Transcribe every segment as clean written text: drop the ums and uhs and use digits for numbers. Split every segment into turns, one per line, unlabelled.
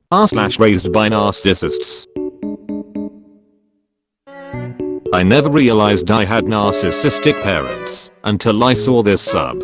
r/raised by narcissists. I never realized I had narcissistic parents until I saw this sub.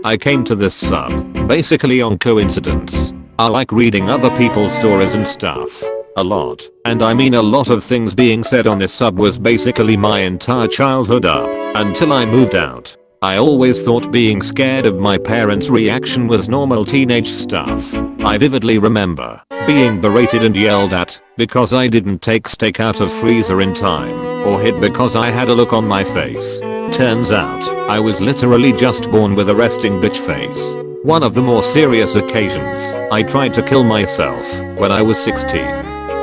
I came to this sub basically on coincidence. I like reading other people's stories and stuff a lot, and I mean a lot of things being said on this sub was basically my entire childhood up until I moved out. I always thought being scared of my parents' reaction was normal teenage stuff. I vividly remember being berated and yelled at because I didn't take steak out of freezer in time, or hit because I had a look on my face. Turns out, I was literally just born with a resting bitch face. One of the more serious occasions, I tried to kill myself when I was 16.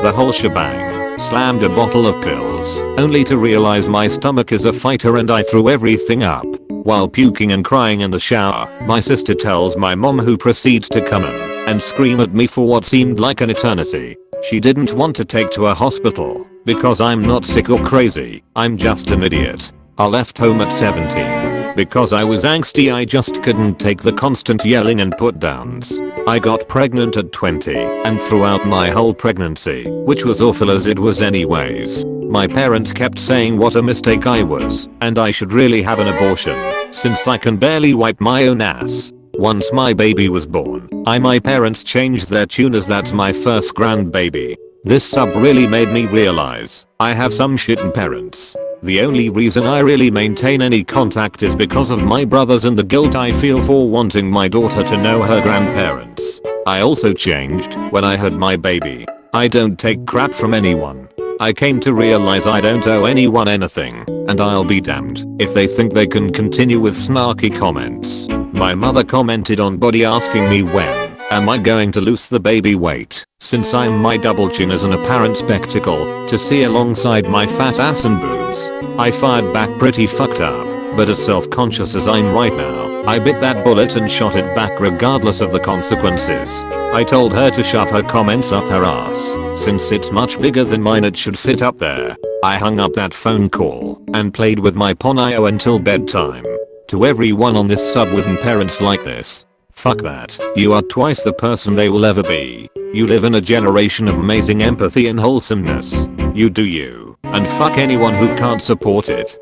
The whole shebang. Slammed a bottle of pills, only to realize my stomach is a fighter and I threw everything up. While puking and crying in the shower, my sister tells my mom, who proceeds to come in and scream at me for what seemed like an eternity. She didn't want to take to a hospital because I'm not sick or crazy, I'm just an idiot. I left home at 17 because I was angsty. I just couldn't take the constant yelling and put downs. I got pregnant at 20 and throughout my whole pregnancy, which was awful as it was anyways, my parents kept saying what a mistake I was and I should really have an abortion since I can barely wipe my own ass. Once my baby was born, my parents changed their tune as that's my first grandbaby. This sub really made me realize I have some shittin' parents. The only reason I really maintain any contact is because of my brothers and the guilt I feel for wanting my daughter to know her grandparents. I also changed when I had my baby. I don't take crap from anyone. I came to realize I don't owe anyone anything, and I'll be damned if they think they can continue with snarky comments. My mother commented on body asking me when am I going to lose the baby weight, since my double chin is an apparent spectacle to see alongside my fat ass and boobs. I fired back pretty fucked up, but as self-conscious as I'm right now, I bit that bullet and shot it back regardless of the consequences. I told her to shove her comments up her ass, since it's much bigger than mine, it should fit up there. I hung up that phone call and played with my Ponyo until bedtime. To everyone on this sub with parents like this, fuck that. You are twice the person they will ever be. You live in a generation of amazing empathy and wholesomeness. You do you, and fuck anyone who can't support it.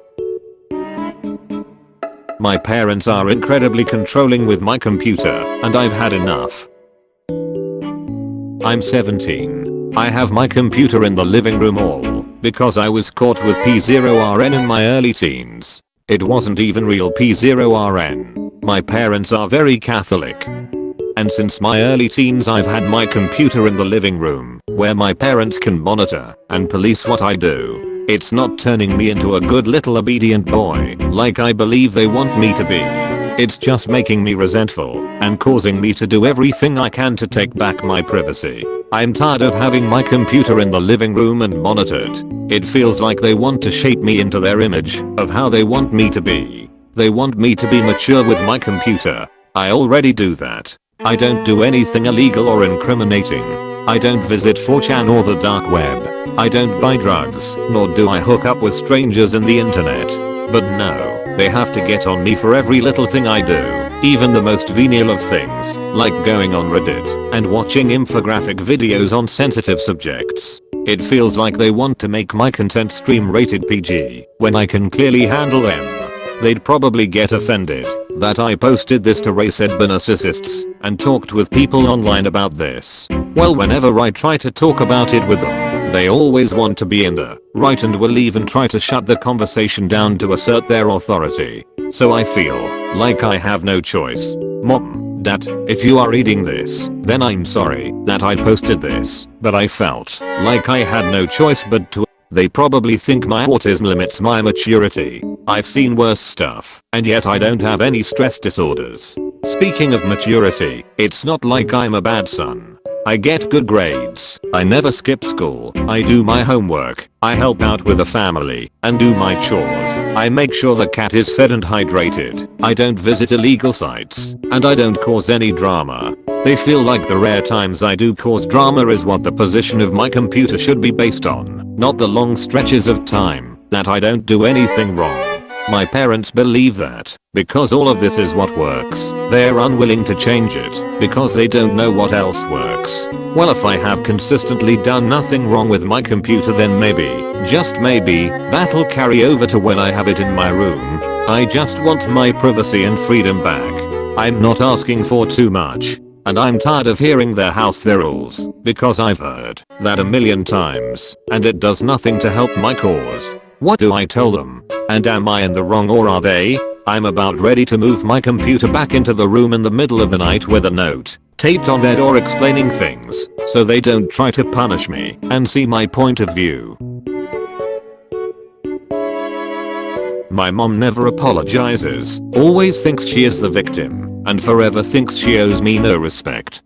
My parents are incredibly controlling with my computer, and I've had enough. I'm 17. I have my computer in the living room all because I was caught with P0RN in my early teens. It wasn't even real P0RN. My parents are very Catholic. And since my early teens I've had my computer in the living room where my parents can monitor and police what I do. It's not turning me into a good little obedient boy like I believe they want me to be. It's just making me resentful and causing me to do everything I can to take back my privacy. I'm tired of having my computer in the living room and monitored. It feels like they want to shape me into their image of how they want me to be. They want me to be mature with my computer. I already do that. I don't do anything illegal or incriminating. I don't visit 4chan or the dark web. I don't buy drugs, nor do I hook up with strangers in the internet. But no, they have to get on me for every little thing I do, even the most venial of things, like going on Reddit and watching infographic videos on sensitive subjects. It feels like they want to make my content stream rated PG, when I can clearly handle them. They'd probably get offended that I posted this to By Narcissists and talked with people online about this. Well, whenever I try to talk about it with them, they always want to be in the right and will even try to shut the conversation down to assert their authority. So I feel like I have no choice. Mom, Dad, if you are reading this, then I'm sorry that I posted this, but I felt like I had no choice but to. They probably think my autism limits my maturity. I've seen worse stuff, and yet I don't have any stress disorders. Speaking of maturity, it's not like I'm a bad son. I get good grades, I never skip school, I do my homework, I help out with the family, and do my chores. I make sure the cat is fed and hydrated, I don't visit illegal sites, and I don't cause any drama. They feel like the rare times I do cause drama is what the position of my computer should be based on, not the long stretches of time that I don't do anything wrong. My parents believe that, because all of this is what works, they're unwilling to change it, because they don't know what else works. Well, if I have consistently done nothing wrong with my computer, then maybe, just maybe, that'll carry over to when I have it in my room. I just want my privacy and freedom back. I'm not asking for too much. And I'm tired of hearing their house their rules, because I've heard that a million times, and it does nothing to help my cause. What do I tell them? And am I in the wrong, or are they? I'm about ready to move my computer back into the room in the middle of the night with a note taped on their door explaining things, so they don't try to punish me and see my point of view. My mom never apologizes, always thinks she is the victim, and forever thinks she owes me no respect.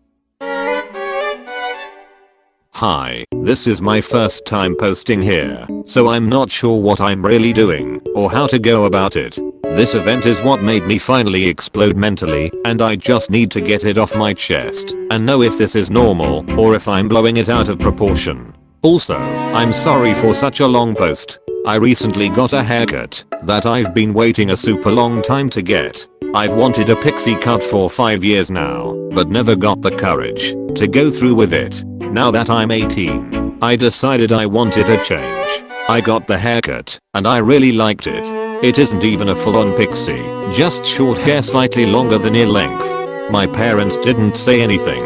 Hi, this is my first time posting here, so I'm not sure what I'm really doing, or how to go about it. This event is what made me finally explode mentally, and I just need to get it off my chest, and know if this is normal, or if I'm blowing it out of proportion. Also, I'm sorry for such a long post. I recently got a haircut that I've been waiting a super long time to get. I've wanted a pixie cut for 5 years now, but never got the courage to go through with it. Now that I'm 18, I decided I wanted a change. I got the haircut, and I really liked it. It isn't even a full-on pixie, just short hair slightly longer than ear length. My parents didn't say anything.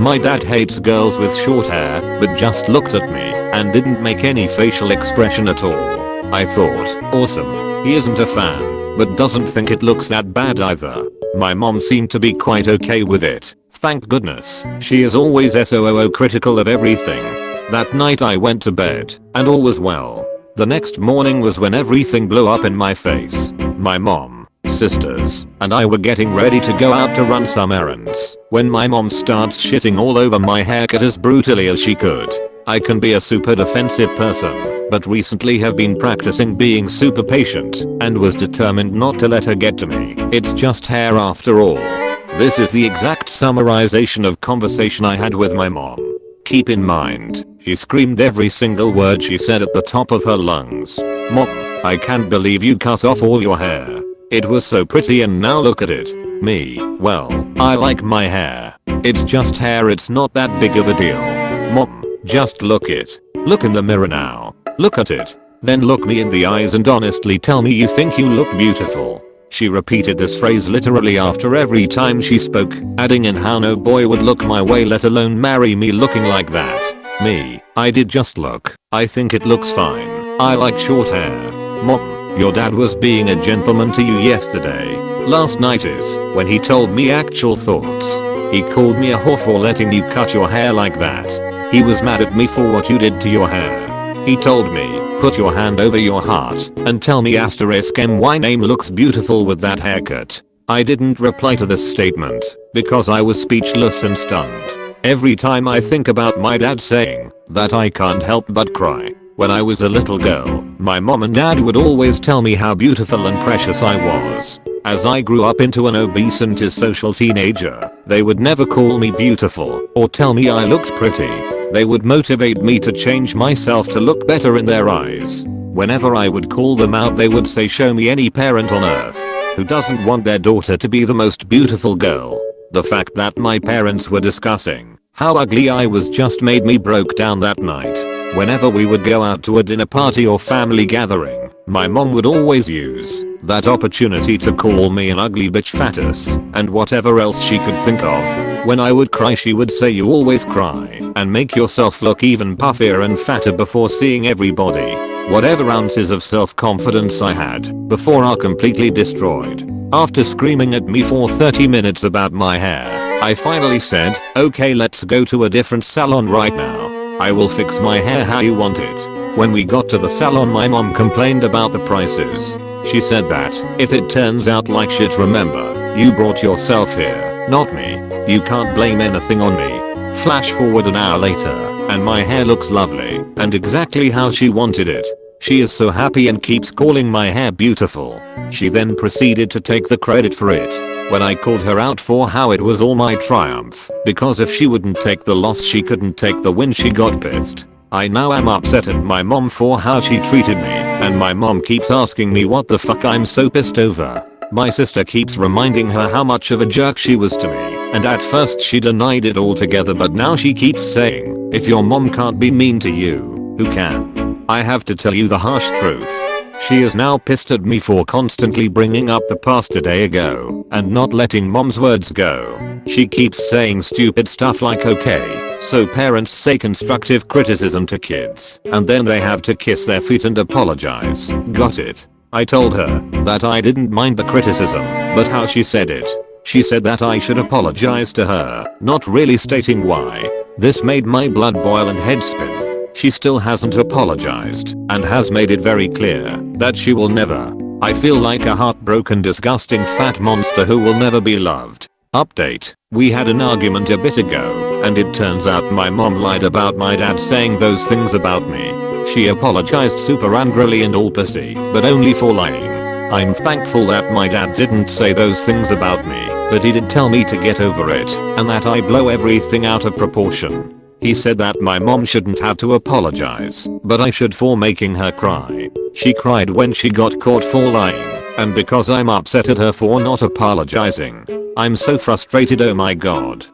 My dad hates girls with short hair, but just looked at me and didn't make any facial expression at all. I thought, awesome. He isn't a fan, but doesn't think it looks that bad either. My mom seemed to be quite okay with it. Thank goodness. She is always so critical of everything. That night I went to bed, and all was well. The next morning was when everything blew up in my face. My mom, sisters, and I were getting ready to go out to run some errands, when my mom starts shitting all over my haircut as brutally as she could. I can be a super defensive person, but recently have been practicing being super patient, and was determined not to let her get to me. It's just hair after all. This is the exact summarization of conversation I had with my mom. Keep in mind, she screamed every single word she said at the top of her lungs. Mom, I can't believe you cut off all your hair. It was so pretty and now look at it. Me, well, I like my hair. It's just hair, it's not that big of a deal. Mom, just look it. Look in the mirror now. Look at it. Then look me in the eyes and honestly tell me you think you look beautiful. She repeated this phrase literally after every time she spoke, adding in how no boy would look my way, let alone marry me looking like that. Me, I did just look. I think it looks fine. I like short hair. Mom, your dad was being a gentleman to you yesterday. Last night is when he told me actual thoughts. He called me a whore for letting you cut your hair like that. He was mad at me for what you did to your hair. He told me, put your hand over your heart and tell me *my name looks beautiful with that haircut. I didn't reply to this statement because I was speechless and stunned. Every time I think about my dad saying that, I can't help but cry. When I was a little girl, my mom and dad would always tell me how beautiful and precious I was. As I grew up into an obese and antisocial teenager, they would never call me beautiful or tell me I looked pretty. They would motivate me to change myself to look better in their eyes. Whenever I would call them out, they would say, show me any parent on earth who doesn't want their daughter to be the most beautiful girl. The fact that my parents were discussing how ugly I was just made me broke down that night. Whenever we would go out to a dinner party or family gathering, my mom would always use that opportunity to call me an ugly bitch, fatus, and whatever else she could think of. When I would cry, she would say, you always cry and make yourself look even puffier and fatter before seeing everybody. Whatever ounces of self-confidence I had before are completely destroyed. After screaming at me for 30 minutes about my hair, I finally said, okay, let's go to a different salon right now. I will fix my hair how you want it. When we got to the salon, my mom complained about the prices. She said that if it turns out like shit, remember, you brought yourself here, not me. You can't blame anything on me. Flash forward an hour later, and my hair looks lovely and exactly how she wanted it. She is so happy and keeps calling my hair beautiful. She then proceeded to take the credit for it. When I called her out for how it was all my triumph, because if she wouldn't take the loss, she couldn't take the win, she got pissed. I now am upset at my mom for how she treated me. and my mom keeps asking me what the fuck I'm so pissed over. My sister keeps reminding her how much of a jerk she was to me, and at first she denied it altogether, but now she keeps saying, if your mom can't be mean to you, who can? I have to tell you the harsh truth. She is now pissed at me for constantly bringing up the past a day ago and not letting mom's words go. She keeps saying stupid stuff like okay, so parents say constructive criticism to kids and then they have to kiss their feet and apologize. Got it. I told her that I didn't mind the criticism, but how she said it. She said that I should apologize to her, not really stating why. This made my blood boil and head spin. She still hasn't apologized and has made it very clear that she will never. I feel like a heartbroken, disgusting fat monster who will never be loved. Update. We had an argument a bit ago and it turns out my mom lied about my dad saying those things about me. She apologized super angrily and all pissy, but only for lying. I'm thankful that my dad didn't say those things about me, but he did tell me to get over it and that I blow everything out of proportion. He said that my mom shouldn't have to apologize, but I should for making her cry. She cried when she got caught for lying, and because I'm upset at her for not apologizing. I'm so frustrated, oh my god.